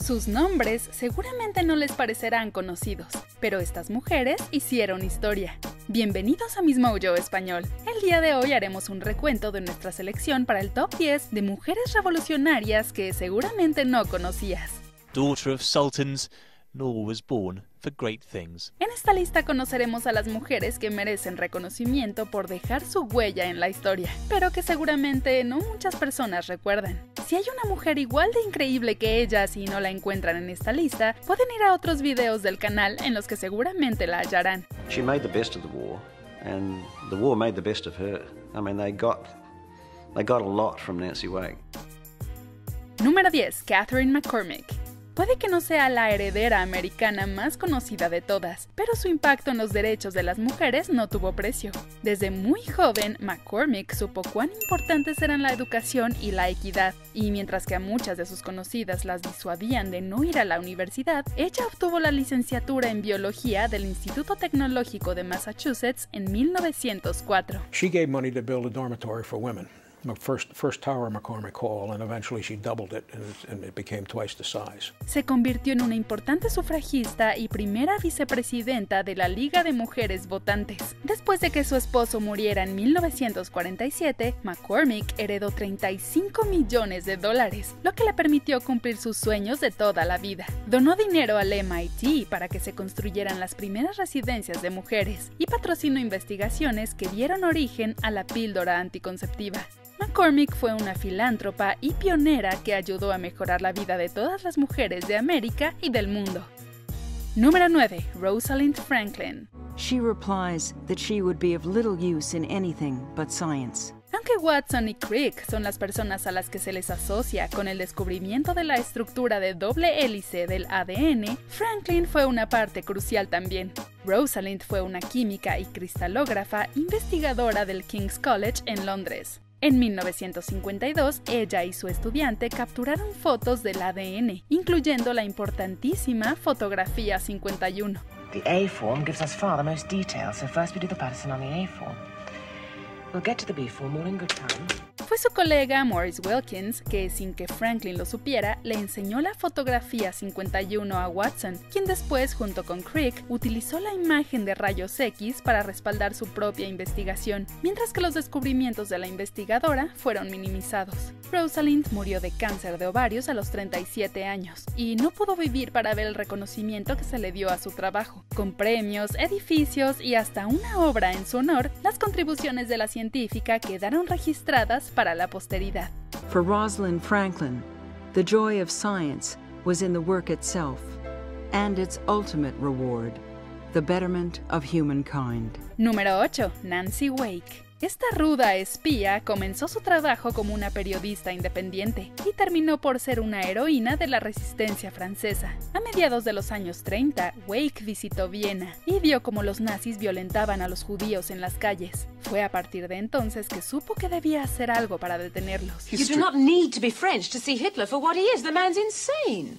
Sus nombres seguramente no les parecerán conocidos, pero estas mujeres hicieron historia. Bienvenidos a Miss Mojo Español. El día de hoy haremos un recuento de nuestra selección para el top 10 de mujeres revolucionarias que seguramente no conocías. Daughter of sultans, nor was born for great things. En esta lista conoceremos a las mujeres que merecen reconocimiento por dejar su huella en la historia, pero que seguramente no muchas personas recuerdan. Si hay una mujer igual de increíble que ellas y no la encuentran en esta lista, pueden ir a otros videos del canal en los que seguramente la hallarán. She made the best of the war, and the war made the best of her. I mean, they got a lot from Nancy Wake. Número 10. Catherine McCormick. Puede que no sea la heredera americana más conocida de todas, pero su impacto en los derechos de las mujeres no tuvo precio. Desde muy joven, McCormick supo cuán importantes eran la educación y la equidad, y mientras que a muchas de sus conocidas las disuadían de no ir a la universidad, ella obtuvo la licenciatura en biología del Instituto Tecnológico de Massachusetts en 1904. She gave money to build a dormitory for women. First tower McCormick Hall, and eventually she doubled it and it became twice the size. Se convirtió en una importante sufragista y primera vicepresidenta de la Liga de Mujeres Votantes. Después de que su esposo muriera en 1947, McCormick heredó $35 millones, lo que le permitió cumplir sus sueños de toda la vida. Donó dinero al MIT para que se construyeran las primeras residencias de mujeres y patrocinó investigaciones que dieron origen a la píldora anticonceptiva. McCormick fue una filántropa y pionera que ayudó a mejorar la vida de todas las mujeres de América y del mundo. Número 9. Rosalind Franklin. She replies that she would be of little use in anything but science. Aunque Watson y Crick son las personas a las que se les asocia con el descubrimiento de la estructura de doble hélice del ADN, Franklin fue una parte crucial también. Rosalind fue una química y cristalógrafa investigadora del King's College en Londres. En 1952, ella y su estudiante capturaron fotos del ADN, incluyendo la importantísima fotografía 51. The A form gives us far the most detail, so first we do the Patterson on the A form. We'll get to the B form all in good time. Fue su colega Maurice Wilkins que, sin que Franklin lo supiera, le enseñó la fotografía 51 a Watson, quien después, junto con Crick, utilizó la imagen de rayos X para respaldar su propia investigación, mientras que los descubrimientos de la investigadora fueron minimizados. Rosalind murió de cáncer de ovarios a los 37 años, y no pudo vivir para ver el reconocimiento que se le dio a su trabajo. Con premios, edificios y hasta una obra en su honor, las contribuciones de la científica quedaron registradas para la posteridad. For Rosalind Franklin, the joy of science was in the work itself and its ultimate reward, the betterment of humankind. Número 8. Nancy Wake. Esta ruda espía comenzó su trabajo como una periodista independiente y terminó por ser una heroína de la resistencia francesa. A mediados de los años 30, Wake visitó Viena y vio cómo los nazis violentaban a los judíos en las calles. Fue a partir de entonces que supo que debía hacer algo para detenerlos. You do not need to be French to see Hitler for what he is. The man's insane.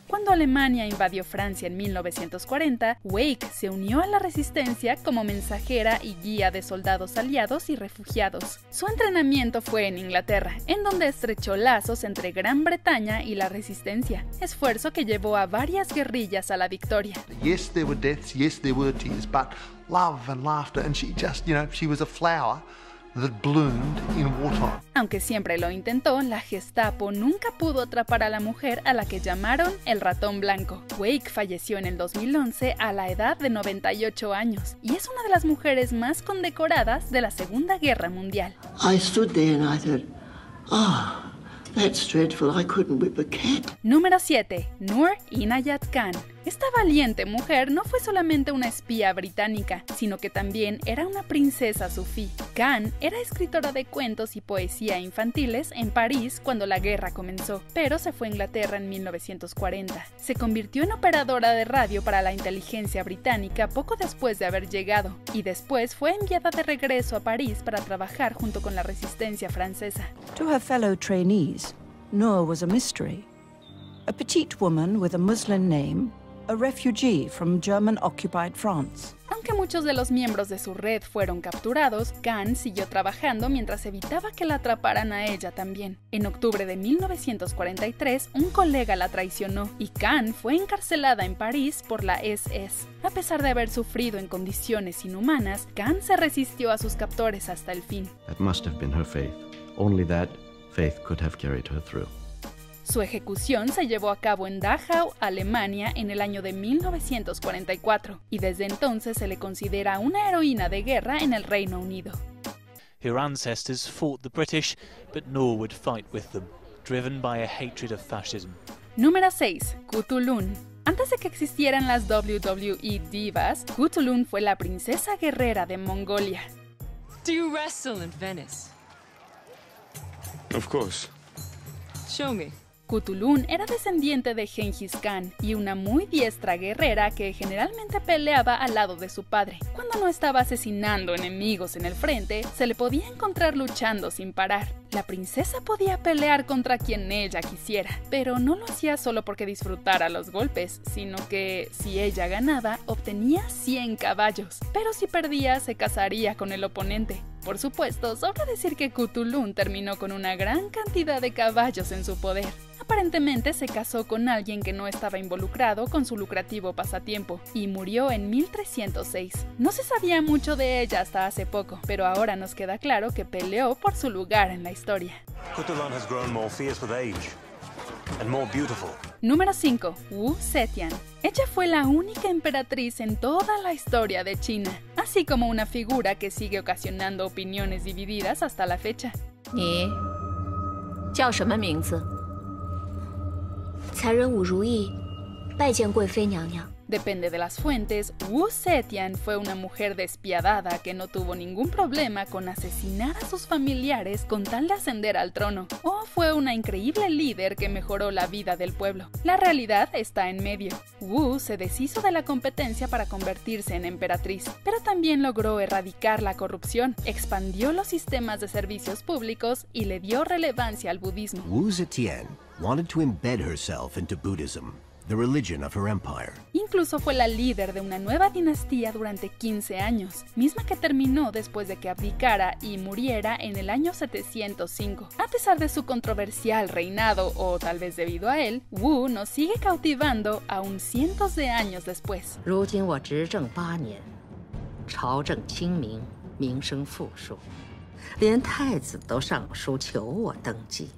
Cuando Alemania invadió Francia en 1940, Wake se unió a la resistencia como mensajera y guía de soldados aliados y refugiados. Su entrenamiento fue en Inglaterra, en donde estrechó lazos entre Gran Bretaña y la resistencia, esfuerzo que llevó a varias guerrillas a la victoria. Yes, there were deaths, yes, there were tears, but love and laughter, and she just, she was a flower that bloomed in wartime. Aunque siempre lo intentó, la Gestapo nunca pudo atrapar a la mujer a la que llamaron el ratón blanco. Wake falleció en el 2011 a la edad de 98 años y es una de las mujeres más condecoradas de la Segunda Guerra Mundial. I stood there and I thought, oh, that's dreadful, I couldn't whip a cat. Número 7. Noor Inayat Khan. Esta valiente mujer no fue solamente una espía británica, sino que también era una princesa sufí. Khan era escritora de cuentos y poesía infantiles en París cuando la guerra comenzó, pero se fue a Inglaterra en 1940. Se convirtió en operadora de radio para la inteligencia británica poco después de haber llegado, y después fue enviada de regreso a París para trabajar junto con la resistencia francesa. To her fellow trainees, Noor was a mystery. A petite woman with a muslin name, a refugee from German-occupied France. Aunque muchos de los miembros de su red fueron capturados, Khan siguió trabajando mientras evitaba que la atraparan a ella también. En octubre de 1943, un colega la traicionó y Khan fue encarcelada en París por la SS. A pesar de haber sufrido en condiciones inhumanas, Khan se resistió a sus captores hasta el fin. That must have been her faith. Only that faith could have carried her through. Su ejecución se llevó a cabo en Dachau, Alemania, en el año de 1944, y desde entonces se le considera una heroína de guerra en el Reino Unido. Her ancestors fought the British, but nor would fight with them, driven by a hatred of fascism. Número 6. Cthulhu. Antes de que existieran las WWE Divas, Cthulhu fue la princesa guerrera de Mongolia. Do you wrestle in Venice? Of course. Show me. Cthulhu era descendiente de Gengis Khan y una muy diestra guerrera que generalmente peleaba al lado de su padre. Cuando no estaba asesinando enemigos en el frente, se le podía encontrar luchando sin parar. La princesa podía pelear contra quien ella quisiera, pero no lo hacía solo porque disfrutara los golpes, sino que si ella ganaba, obtenía 100 caballos, pero si perdía, se casaría con el oponente. Por supuesto, sobra decir que Cthulhu terminó con una gran cantidad de caballos en su poder. Aparentemente se casó con alguien que no estaba involucrado con su lucrativo pasatiempo y murió en 1306. No se sabía mucho de ella hasta hace poco, pero ahora nos queda claro que peleó por su lugar en la historia. Cthulhu has grown more fierce with age and more beautiful. Número 5. Wu Zetian. Ella fue la única emperatriz en toda la historia de China, así como una figura que sigue ocasionando opiniones divididas hasta la fecha. 你叫什么名字？才人武如意，拜见贵妃娘娘。 Depende de las fuentes, Wu Zetian fue una mujer despiadada que no tuvo ningún problema con asesinar a sus familiares con tal de ascender al trono, o fue una increíble líder que mejoró la vida del pueblo. La realidad está en medio. Wu se deshizo de la competencia para convertirse en emperatriz, pero también logró erradicar la corrupción, expandió los sistemas de servicios públicos y le dio relevancia al budismo. Wu Zetian wanted to embed herself into Buddhism, the religion of her empire. Incluso fue la líder de una nueva dinastía durante 15 años, misma que terminó después de que abdicara y muriera en el año 705. A pesar de su controversial reinado, o tal vez debido a él, Wu nos sigue cautivando aún cientos de años después. 如今我执政8年，朝政清明，民生富庶，连太子都上书求我登基。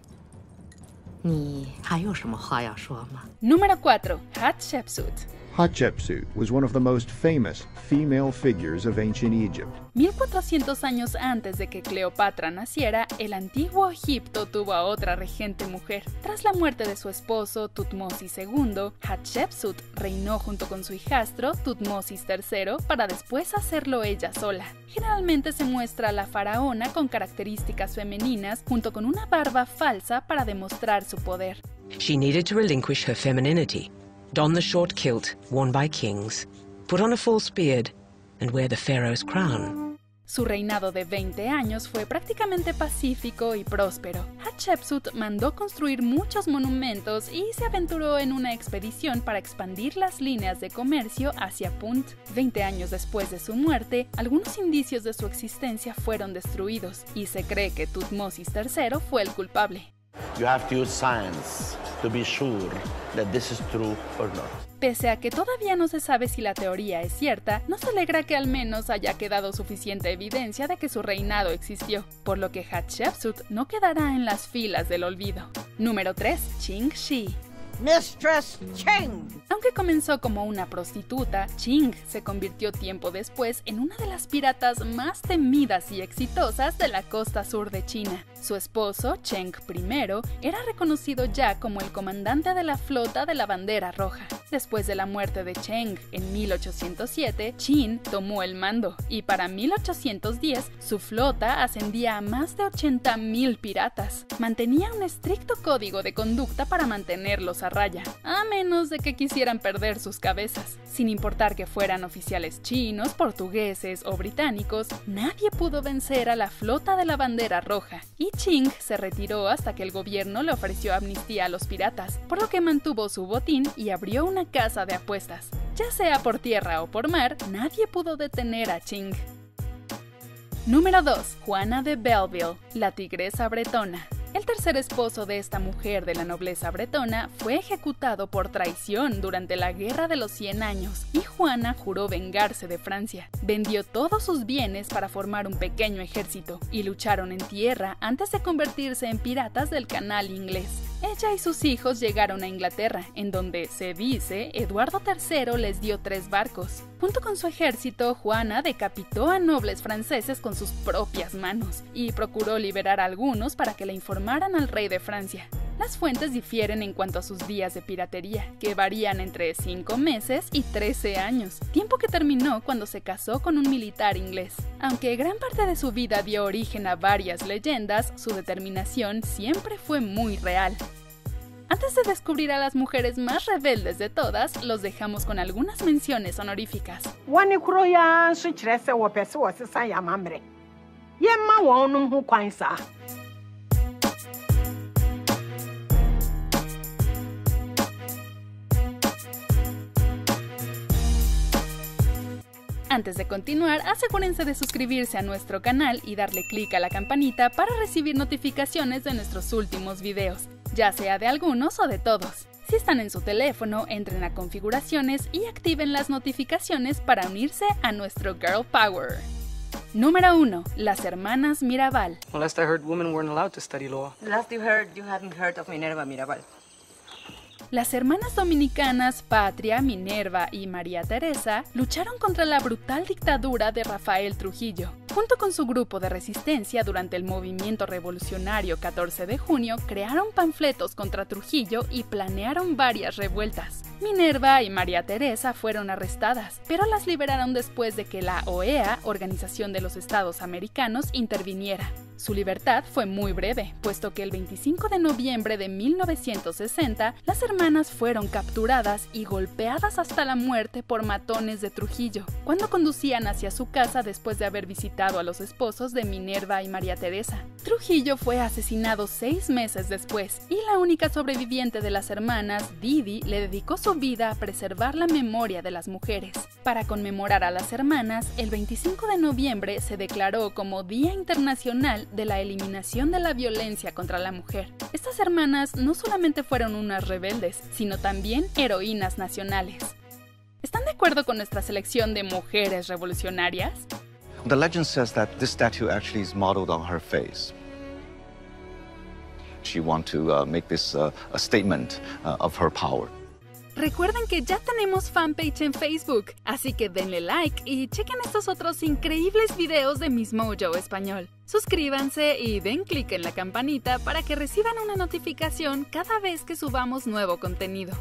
你还有什么话要说吗？ Número 4. Hatshepsut. Hatshepsut was one of the most famous female figures of ancient Egypt. 1400 años antes de que Cleopatra naciera, el antiguo Egipto tuvo a otra regente mujer. Tras la muerte de su esposo Tutmosis II, Hatshepsut reinó junto con su hijastro Tutmosis III para después hacerlo ella sola. Generalmente se muestra a la faraona con características femeninas junto con una barba falsa para demostrar su poder. She needed to relinquish her femininity, don the short kilt worn by kings, put on a false beard, and wear the pharaoh's crown. Su reinado de 20 años fue prácticamente pacífico y próspero. Hatshepsut mandó construir muchos monumentos y se aventuró en una expedición para expandir las líneas de comercio hacia Punt. 20 años después de su muerte, algunos indicios de su existencia fueron destruidos y se cree que Tutmosis III fue el culpable. You have to use science to be sure that this is true or not. Pese a que todavía no se sabe si la teoría es cierta, nos alegra que al menos haya quedado suficiente evidencia de que su reinado existió, por lo que Hatshepsut no quedará en las filas del olvido. Número 3. Ching Shi. Mistress Ching. Aunque comenzó como una prostituta, Ching se convirtió tiempo después en una de las piratas más temidas y exitosas de la costa sur de China. Su esposo, Cheng I, era reconocido ya como el comandante de la flota de la bandera roja. Después de la muerte de Cheng en 1807, Qin tomó el mando y para 1810 su flota ascendía a más de 80,000 piratas. Mantenía un estricto código de conducta para mantenerlos a raya, a menos de que quisieran perder sus cabezas. Sin importar que fueran oficiales chinos, portugueses o británicos, nadie pudo vencer a la flota de la bandera roja, y Qing se retiró hasta que el gobierno le ofreció amnistía a los piratas, por lo que mantuvo su botín y abrió una una casa de apuestas. Ya sea por tierra o por mar, nadie pudo detener a Ching. Número 2. Juana de Belleville, la tigresa bretona. El tercer esposo de esta mujer de la nobleza bretona fue ejecutado por traición durante la Guerra de los 100 años y Juana juró vengarse de Francia. Vendió todos sus bienes para formar un pequeño ejército y lucharon en tierra antes de convertirse en piratas del Canal Inglés. Ella y sus hijos llegaron a Inglaterra, en donde, se dice, Eduardo III les dio 3 barcos. Junto con su ejército, Juana decapitó a nobles franceses con sus propias manos y procuró liberar a algunos para que le informaran al rey de Francia. Las fuentes difieren en cuanto a sus días de piratería, que varían entre 5 meses y 13 años, tiempo que terminó cuando se casó con un militar inglés. Aunque gran parte de su vida dio origen a varias leyendas, su determinación siempre fue muy real. Antes de descubrir a las mujeres más rebeldes de todas, los dejamos con algunas menciones honoríficas. Antes de continuar, asegúrense de suscribirse a nuestro canal y darle clic a la campanita para recibir notificaciones de nuestros últimos videos, ya sea de algunos o de todos. Si están en su teléfono, entren a configuraciones y activen las notificaciones para unirse a nuestro Girl Power. Número 1. Las hermanas Mirabal. Well, last I heard, women weren't allowed to study law. Last you heard, you hadn't heard of Minerva Mirabal. Las hermanas dominicanas Patria, Minerva y María Teresa lucharon contra la brutal dictadura de Rafael Trujillo. Junto con su grupo de resistencia durante el movimiento revolucionario 14 de junio, crearon panfletos contra Trujillo y planearon varias revueltas. Minerva y María Teresa fueron arrestadas, pero las liberaron después de que la OEA, Organización de los Estados Americanos, interviniera. Su libertad fue muy breve, puesto que el 25 de noviembre de 1960, las hermanas fueron capturadas y golpeadas hasta la muerte por matones de Trujillo, cuando conducían hacia su casa después de haber visitado a los esposos de Minerva y María Teresa. Trujillo fue asesinado 6 meses después, y la única sobreviviente de las hermanas, Didi, le dedicó su vida a preservar la memoria de las mujeres. Para conmemorar a las hermanas, el 25 de noviembre se declaró como Día Internacional de la Eliminación de la Violencia contra la Mujer. Estas hermanas no solamente fueron unas rebeldes, sino también heroínas nacionales. ¿Están de acuerdo con nuestra selección de mujeres revolucionarias? The legend says that this statue actually is modeled on her face. She wants to make this a statement of her power. Recuerden que ya tenemos fanpage en Facebook, así que denle like y chequen estos otros increíbles videos de Miss Mojo Español. Suscríbanse y den clic en la campanita para que reciban una notificación cada vez que subamos nuevo contenido.